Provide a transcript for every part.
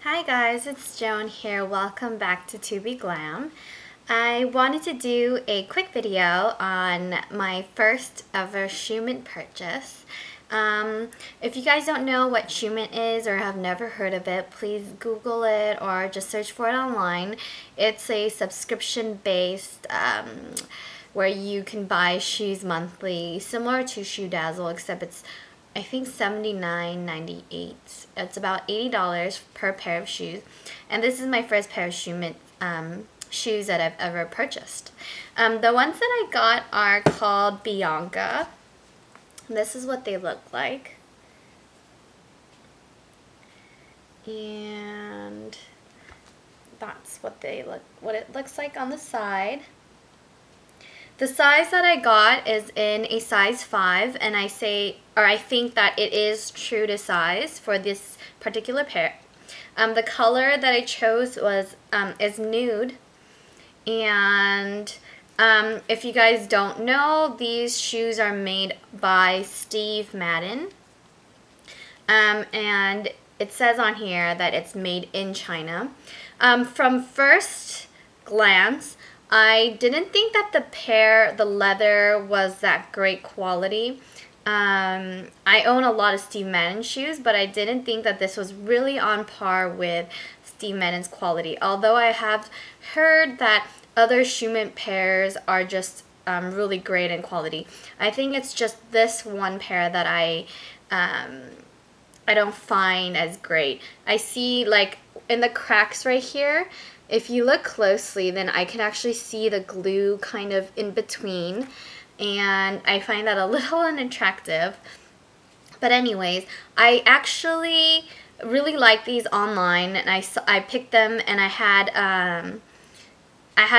Hi guys, it's Joan here. Welcome back to To Be Glam. I wanted to do a quick video on my first ever ShoeMint purchase. If you guys don't know what ShoeMint is or have never heard of it, please Google it or just search for it online. It's a subscription-based where you can buy shoes monthly, similar to ShoeDazzle, except it's I think $79.98. It's about $80 per pair of shoes. And this is my first pair of ShoeMint shoes that I've ever purchased. The ones that I got are called Bianca. This is what they look like. And that's what it looks like on the side. The size that I got is in a size 5, and I think that it is true to size for this particular pair. The color that I chose is nude, and if you guys don't know, these shoes are made by Steve Madden, and it says on here that it's made in China. From first glance, I didn't think that the leather was that great quality. I own a lot of Steve Madden shoes, but I didn't think that this was really on par with Steve Madden's quality. Although I have heard that other ShoeMint pairs are just really great in quality. I think it's just this one pair that I don't find as great. I see, like, in the cracks right here, if you look closely, then I can actually see the glue kind of in between, and I find that a little unattractive. But anyways, I actually really like these online, and I picked them, and I had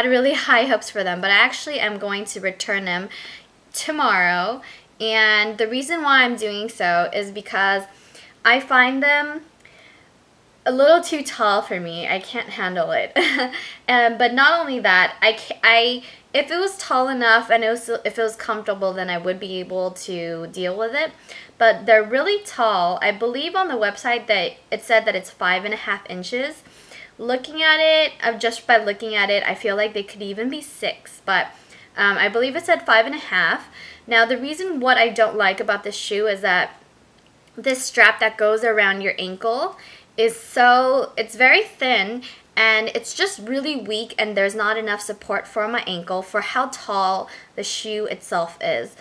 really high hopes for them, but I actually am going to return them tomorrow. And the reason why I'm doing so is because I find them a little too tall for me. I can't handle it. But not only that, if it was tall enough and if it was comfortable, then I would be able to deal with it. But they're really tall. I believe on the website that it said that it's 5.5 inches. Looking at it, just by looking at it, I feel like they could even be 6. But I believe it said 5.5. Now, the reason what I don't like about this shoe is that this strap that goes around your ankle it's very thin, and it's just really weak, and there's not enough support for my ankle for how tall the shoe itself is.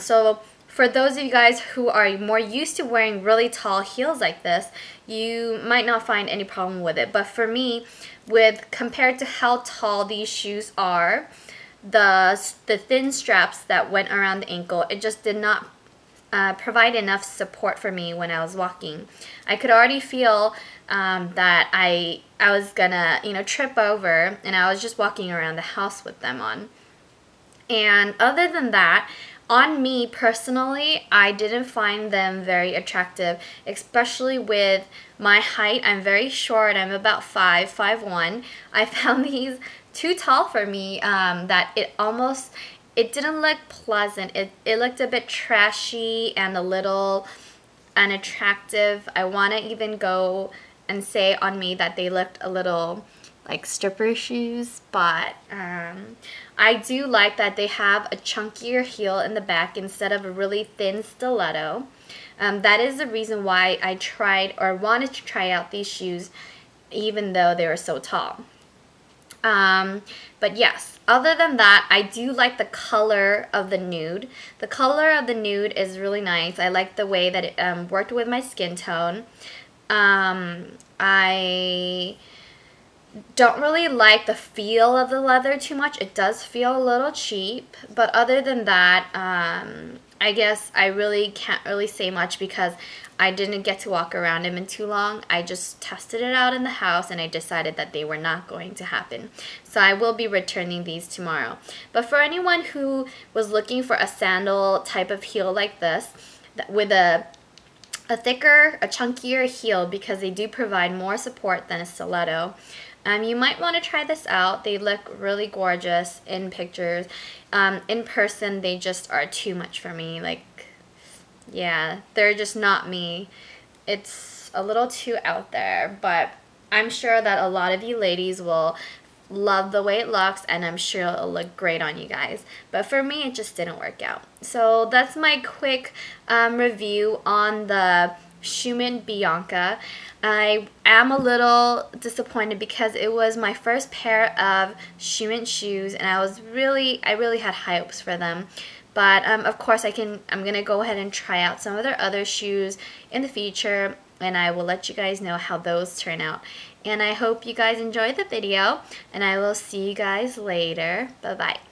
So for those of you guys who are more used to wearing really tall heels like this, you might not find any problem with it. But for me, compared to how tall these shoes are, the thin straps that went around the ankle, it just did not provide enough support for me when I was walking. I could already feel that I was gonna, trip over, and I was just walking around the house with them on. And other than that, on me personally, I didn't find them very attractive, especially with my height. I'm very short. I'm about 5'1". I found these too tall for me, that it didn't look pleasant. It looked a bit trashy and a little unattractive. I want to even go and say on me that they looked a little like stripper shoes, but I do like that they have a chunkier heel in the back instead of a really thin stiletto. That is the reason why I tried or wanted to try out these shoes even though they were so tall. But yes, other than that, I do like the color of the nude. The color of the nude is really nice. I like the way that it worked with my skin tone. I don't really like the feel of the leather too much. It does feel a little cheap, but other than that, I guess I really can't really say much because I didn't get to walk around them in too long. I just tested it out in the house, and I decided that they were not going to happen. So I will be returning these tomorrow. But for anyone who was looking for a sandal type of heel like this, with a thicker, a chunkier heel, because they do provide more support than a stiletto, you might want to try this out. They look really gorgeous in pictures. In person, they just are too much for me. Like, yeah, they're just not me. It's a little too out there, but I'm sure that a lot of you ladies will love the way it looks, and I'm sure it'll look great on you guys. But for me, it just didn't work out. So that's my quick review on the ShoeMint Bianca. I am a little disappointed because it was my first pair of ShoeMint shoes, and I really had high hopes for them. But of course, I'm gonna go ahead and try out some of their other shoes in the future, and I will let you guys know how those turn out. And I hope you guys enjoyed the video, and I will see you guys later. Bye bye.